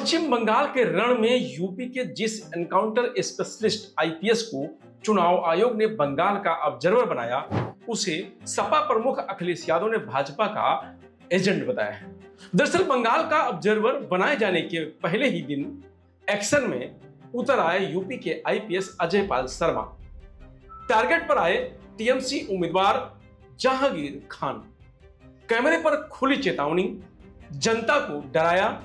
पश्चिम बंगाल के रण में यूपी के जिस एनकाउंटर स्पेशलिस्ट आईपीएस को चुनाव आयोग ने बंगाल का ऑब्जर्वर बनाया, उसे सपा प्रमुख अखिलेश यादव ने भाजपा का एजेंट बताया है। दरअसल बंगाल का ऑब्जर्वर बनाए जाने के पहले ही दिन एक्शन में उतर आए यूपी के आईपीएस अजय पाल शर्मा। टारगेट पर आए टीएमसी उम्मीदवार जहांगीर खान। कैमरे पर खुली चेतावनी, जनता को डराया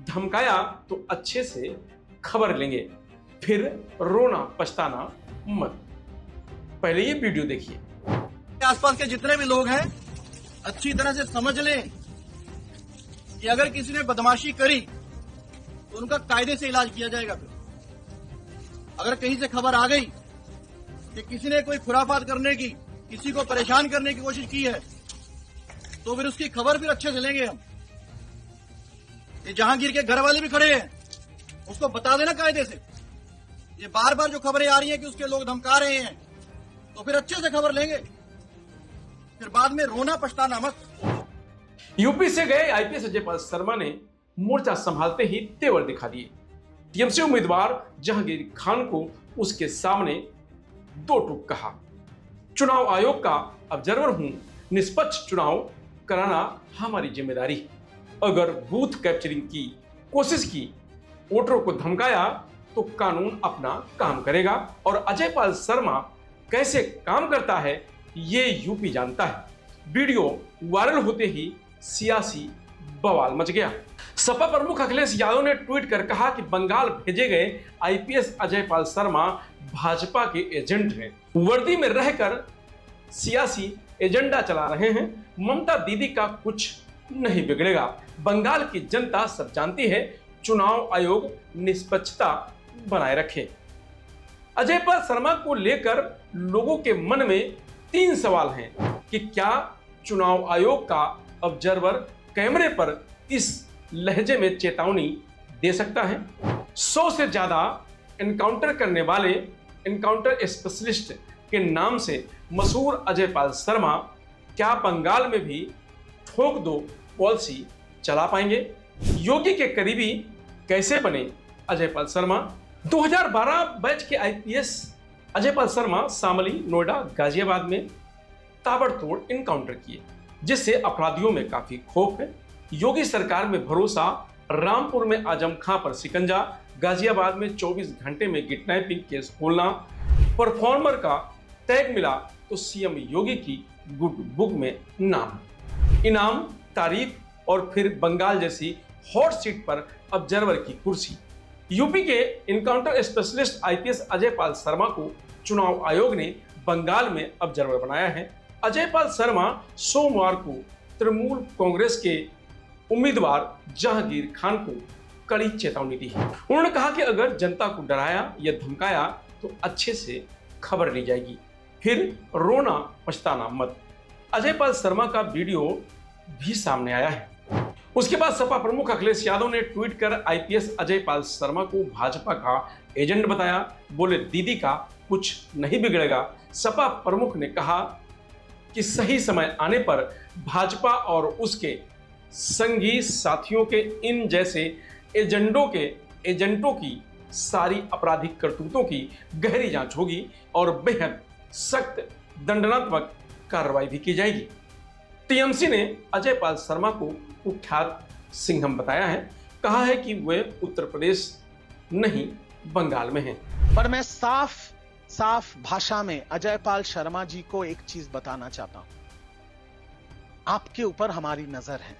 धमकाया तो अच्छे से खबर लेंगे, फिर रोना पछताना मत। पहले ये वीडियो देखिए। आसपास के जितने भी लोग हैं अच्छी तरह से समझ लें कि अगर किसी ने बदमाशी करी तो उनका कायदे से इलाज किया जाएगा। अगर कहीं से खबर आ गई कि किसी ने कोई खुराफात करने की, किसी को परेशान करने की कोशिश की है, तो फिर उसकी खबर फिर अच्छे से लेंगे हम। ये जहांगीर के घर वाले भी खड़े हैं, उसको बता देना कायदे से। ये बार बार जो खबरें आ रही हैं कि उसके लोग धमका रहे हैं, तो फिर अच्छे से खबर लेंगे, फिर बाद में रोना पछताना मत। यूपी से गए आईपीएस अजय पाल शर्मा ने मोर्चा संभालते ही तेवर दिखा दिए। टीएमसी उम्मीदवार जहांगीर खान को उसके सामने दो टूक कहा। चुनाव आयोग का ऑब्जर्वर हूं, निष्पक्ष चुनाव कराना हमारी जिम्मेदारी। अगर बूथ कैप्चरिंग की कोशिश की, वोटरों को धमकाया तो कानून अपना काम करेगा। और अजय पाल शर्मा कैसे काम करता है ये यूपी जानता है। वीडियो वायरल होते ही सियासी बवाल मच गया। सपा प्रमुख अखिलेश यादव ने ट्वीट कर कहा कि बंगाल भेजे गए आईपीएस अजय पाल शर्मा भाजपा के एजेंट हैं, वर्दी में रहकर सियासी एजेंडा चला रहे हैं। ममता दीदी का कुछ नहीं बिगड़ेगा। बंगाल की जनता सब जानती है, चुनाव आयोग निष्पक्षता बनाए रखे। अजय पाल शर्मा को लेकर लोगों के मन में तीन सवाल हैं कि क्या चुनाव आयोग का ऑब्जर्वर कैमरे पर इस लहजे में चेतावनी दे सकता है। 100 से ज्यादा एनकाउंटर करने वाले एनकाउंटर स्पेशलिस्ट के नाम से मशहूर अजय पाल शर्मा क्या बंगाल में भी ठोक दो पॉलिसी चला पाएंगे? योगी के करीबी कैसे बने अजय पाल शर्मा? 2012 बैच के आईपीएस अजय पाल शर्मा शामली, नोएडा, गाजियाबाद में ताबड़तोड़ इनकाउंटर किए, जिससे अपराधियों में काफी खौफ है। योगी सरकार में भरोसा, रामपुर में आजम खां पर शिकंजा, गाजियाबाद में 24 घंटे में किडनैपिंग केस खोलना। परफॉर्मर का टैग मिला तो सीएम योगी की गुड बुक में नाम, इनाम, तारीफ और फिर बंगाल जैसी हॉट सीट पर ऑब्जर्वर की कुर्सी। यूपी के encounter specialist IPS Ajay Pal Sharma को चुनाव आयोग ने बंगाल में ऑब्जर्वर बनाया है। अजय पाल शर्मा सोमवार को तृणमूल कांग्रेस के उम्मीदवार जहांगीर खान को कड़ी चेतावनी दी है। उन्होंने कहा कि अगर जनता को डराया या धमकाया तो अच्छे से खबर ली जाएगी, फिर रोना पछताना मत। अजय पाल शर्मा का वीडियो भी सामने आया है। उसके बाद सपा प्रमुख अखिलेश यादव ने ट्वीट कर आईपीएस अजय पाल शर्मा को भाजपा का एजेंट बताया। बोले, दीदी का कुछ नहीं बिगड़ेगा। सपा प्रमुख ने कहा कि सही समय आने पर भाजपा और उसके संगी साथियों के इन जैसे एजेंटों की सारी आपराधिक करतूतों की गहरी जांच होगी और बेहद सख्त दंडात्मक कार्रवाई भी की जाएगी। टीएमसी ने अजय पाल शर्मा को कुख्यात सिंघम बताया है। कहा है कि वे उत्तर प्रदेश नहीं बंगाल में हैं। पर मैं साफ भाषा में अजय पाल शर्मा जी को एक चीज बताना चाहता हूं। आपके ऊपर हमारी नजर है।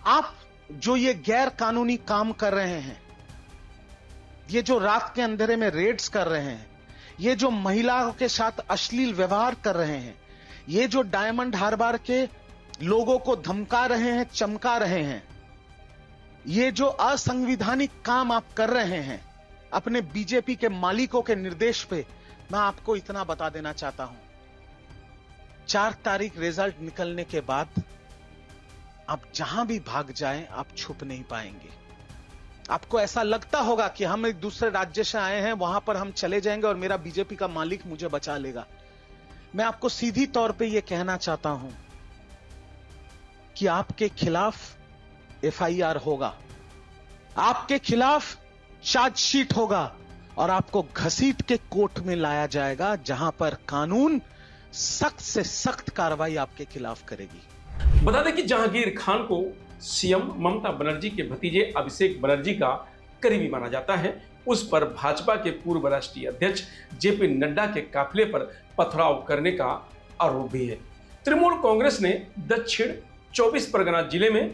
आप जो ये गैर कानूनी काम कर रहे हैं, ये जो रात के अंधेरे में रेड्स कर रहे हैं, ये जो महिलाओं के साथ अश्लील व्यवहार कर रहे हैं, ये जो डायमंड हार्बर के लोगों को धमका रहे हैं, चमका रहे हैं, ये जो असंवैधानिक काम आप कर रहे हैं अपने बीजेपी के मालिकों के निर्देश पे, मैं आपको इतना बता देना चाहता हूं, 4 तारीख रिजल्ट निकलने के बाद आप जहां भी भाग जाएं, आप छुप नहीं पाएंगे। आपको ऐसा लगता होगा कि हम एक दूसरे राज्य से आए हैं, वहां पर हम चले जाएंगे और मेरा बीजेपी का मालिक मुझे बचा लेगा। मैं आपको सीधी तौर पे यह कहना चाहता हूं कि आपके खिलाफ एफआईआर होगा, आपके खिलाफ चार्जशीट होगा और आपको घसीट के कोर्ट में लाया जाएगा, जहां पर कानून सख्त से सख्त कार्रवाई आपके खिलाफ करेगी। बता दें कि जहांगीर खान को सीएम ममता बनर्जी के भतीजे अभिषेक बनर्जी का करीबी माना जाता है। उस पर भाजपा के पूर्व राष्ट्रीय अध्यक्ष जेपी नड्डा के काफिले पर पथराव करने का आरोप भी है। तृणमूल कांग्रेस ने दक्षिण 24 परगना जिले में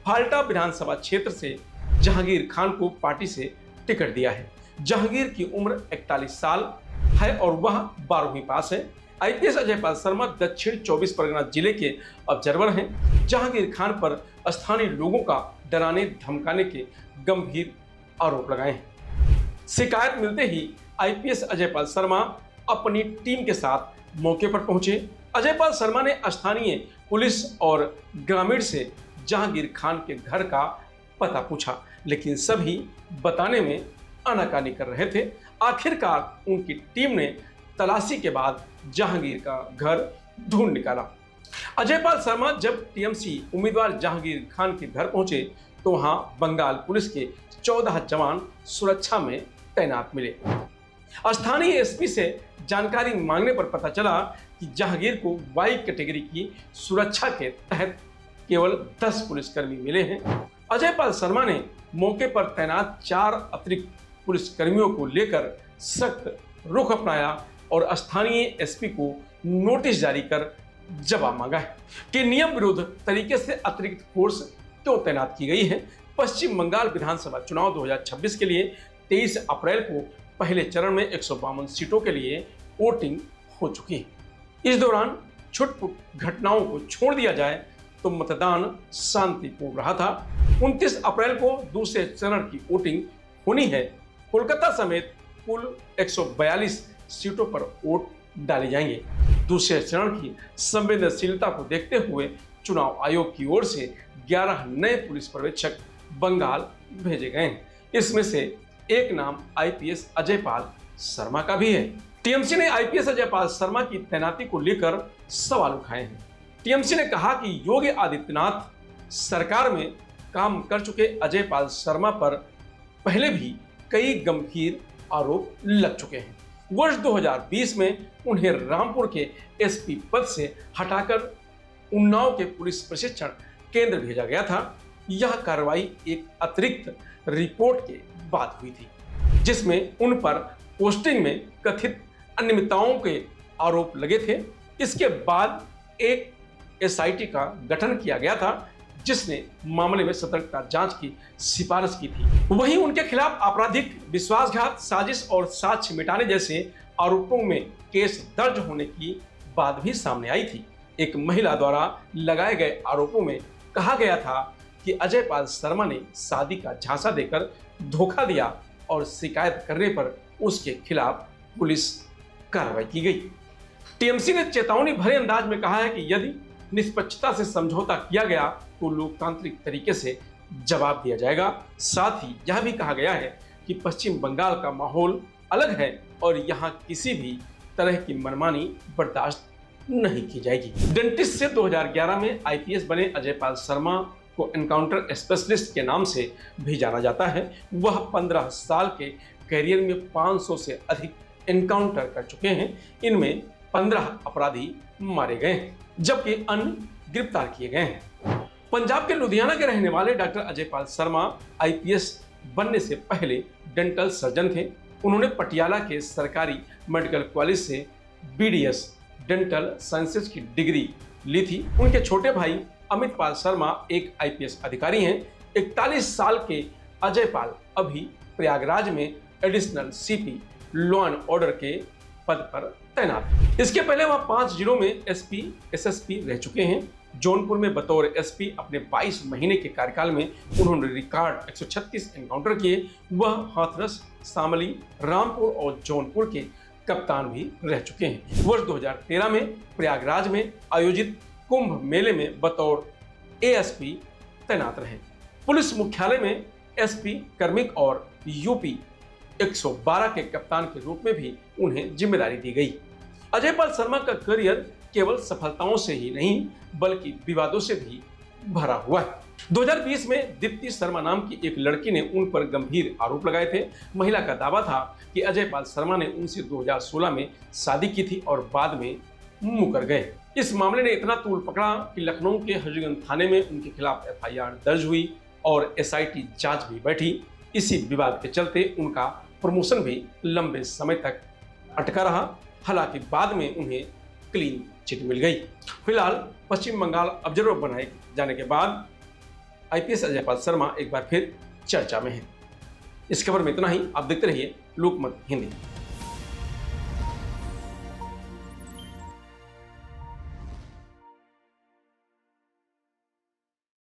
फाल्टा विधानसभा क्षेत्र से जहांगीर खान को पार्टी से टिकट दिया है। जहांगीर की उम्र 41 साल है और वह 12वीं पास है। आईपीएस अजय पाल शर्मा दक्षिण 24 परगना जिले के ऑब्जर्वर हैं। जहांगीर खान पर स्थानीय लोगों का डराने धमकाने के गंभीर आरोप लगाए हैं। शिकायत मिलते ही आईपीएस अजय पाल शर्मा अपनी टीम के साथ मौके पर पहुंचे। अजय पाल शर्मा ने स्थानीय पुलिस और ग्रामीण से जहांगीर खान के घर का पता पूछा, लेकिन सभी बताने में आनाकानी कर रहे थे। आखिरकार उनकी टीम ने तलाशी के बाद जहांगीर का घर ढूंढ निकाला। अजय पाल शर्मा जब टीएमसी उम्मीदवार जहांगीर खान के घर पहुंचे तो वहां बंगाल पुलिस के 14 जवान सुरक्षा में तैनात मिले। स्थानीय एसपी से जानकारी मांगने पर पता चला कि जहांगीर को वाई कैटेगरी की सुरक्षा के तहत केवल 10 पुलिसकर्मी मिले हैं। अजय पाल शर्मा ने मौके पर तैनात 4 अतिरिक्त पुलिसकर्मियों को लेकर सख्त रुख अपनाया और स्थानीय एसपी को नोटिस जारी कर जवाब मांगा है कि नियम विरुद्ध तरीके से अतिरिक्त फोर्स क्यों तैनात की गई है। पश्चिम बंगाल विधानसभा चुनाव 2026 के लिए 23 अप्रैल को पहले चरण में 152 सीटों के लिए वोटिंग हो चुकी है। इस दौरान छुटपुट घटनाओं को छोड़ दिया जाए तो मतदान शांतिपूर्ण रहा था। 29 अप्रैल को दूसरे चरण की वोटिंग होनी है। कोलकाता समेत कुल 142 सीटों पर वोट डाले जाएंगे। दूसरे चरण की संवेदनशीलता को देखते हुए चुनाव आयोग की ओर से 11 नए पुलिस पर्यवेक्षक बंगाल भेजे गए हैं। इसमें से एक नाम आईपीएस अजय पाल शर्मा का भी है। टीएमसी ने आईपीएस अजय पाल शर्मा की तैनाती को लेकर सवाल उठाए हैं। टीएमसी ने कहा कि योगी आदित्यनाथ सरकार में काम कर चुके अजय पाल शर्मा पर पहले भी कई गंभीर आरोप लग चुके हैं। वर्ष 2020 में उन्हें रामपुर के एसपी पद से हटाकर उन्नाव के पुलिस प्रशिक्षण केंद्र भेजा गया था। यह कार्रवाई एक अतिरिक्त रिपोर्ट के बाद हुई थी, जिसमें उन पर पोस्टिंग में कथित अनियमितताओं के आरोप लगे थे। इसके बाद एक एसआईटी का गठन किया गया था, जिसने मामले में सतर्कता जांच की सिफारिश की थी। वहीं उनके खिलाफ आपराधिक विश्वासघात, साजिश और साक्ष्य मिटाने जैसे आरोपों में केस दर्ज होने की बात भी सामने आई थी। एक महिला द्वारा लगाए गए आरोपों में कहा गया था कि अजय पाल शर्मा ने शादी का झांसा देकर धोखा दिया और शिकायत करने पर उसके खिलाफ पुलिस कार्रवाई की गई। टीएमसी ने चेतावनी भरे अंदाज में कहा है कि यदि निष्पक्षता से समझौता किया गया तो लोकतांत्रिक तरीके से जवाब दिया जाएगा। साथ ही यह भी कहा गया है कि पश्चिम बंगाल का माहौल अलग है और यहाँ किसी भी तरह की मनमानी बर्दाश्त नहीं की जाएगी। डेंटिस्ट से 2011 में आईपीएस बने अजय पाल शर्मा को एनकाउंटर स्पेशलिस्ट के नाम से भी जाना जाता है। वह 15 साल के कैरियर में 500 से अधिक एनकाउंटर कर चुके हैं। इनमें 15 अपराधी मारे गए हैं, जबकि अन्य गिरफ्तार किए गए हैं। पंजाब के लुधियाना के रहने वाले डॉक्टर अजय पाल शर्मा आईपीएस बनने से पहले डेंटल सर्जन थे। उन्होंने पटियाला के सरकारी मेडिकल कॉलेज से बीडीएस डेंटल साइंसेज की डिग्री ली थी। उनके छोटे भाई अमित पाल शर्मा एक आईपीएस अधिकारी हैं। 41 साल के अजय पाल अभी प्रयागराज में additional CP law and order के पद पर तैनात है। इसके पहले वह 5 जिलों में एसपी एसएसपी रह चुके हैं। जौनपुर में बतौर एसपी अपने 22 महीने के कार्यकाल में उन्होंने रिकॉर्ड 136 एनकाउंटर किए। वह हाथरस, शामली, रामपुर और जौनपुर के कप्तान भी रह चुके हैं। वर्ष 2013 में प्रयागराज में आयोजित कुंभ मेले में बतौर एएसपी तैनात रहे। पुलिस मुख्यालय में एसपी कार्मिक और यूपी 112 के कप्तान के रूप में भी उन्हें जिम्मेदारी दी गई। अजय पाल शर्मा का करियर केवल सफलताओं से ही नहीं बल्कि विवादों से भी भरा हुआ है। 2020 में दीप्ति शर्मा नाम की एक लड़की ने उन पर गंभीर आरोप लगाए थे। महिला का दावा था कि अजय पाल शर्मा ने उनसे 2016 में शादी की थी और बाद में मुकर गए। इस मामले ने इतना तूल पकड़ा कि लखनऊ के हजूरगंज थाने में उनके खिलाफ एफआईआर दर्ज हुई और एसआईटी जांच भी बैठी। इसी विवाद के चलते उनका प्रमोशन भी लंबे समय तक अटका रहा। हालांकि बाद में उन्हें क्लीन चिट मिल गई। फिलहाल पश्चिम बंगाल ऑब्जर्वर बनाए जाने के बाद आईपीएस अजय पाल शर्मा एक बार फिर चर्चा में है। इस खबर में इतना ही। आप देखते रहिए लोकमत हिंदी।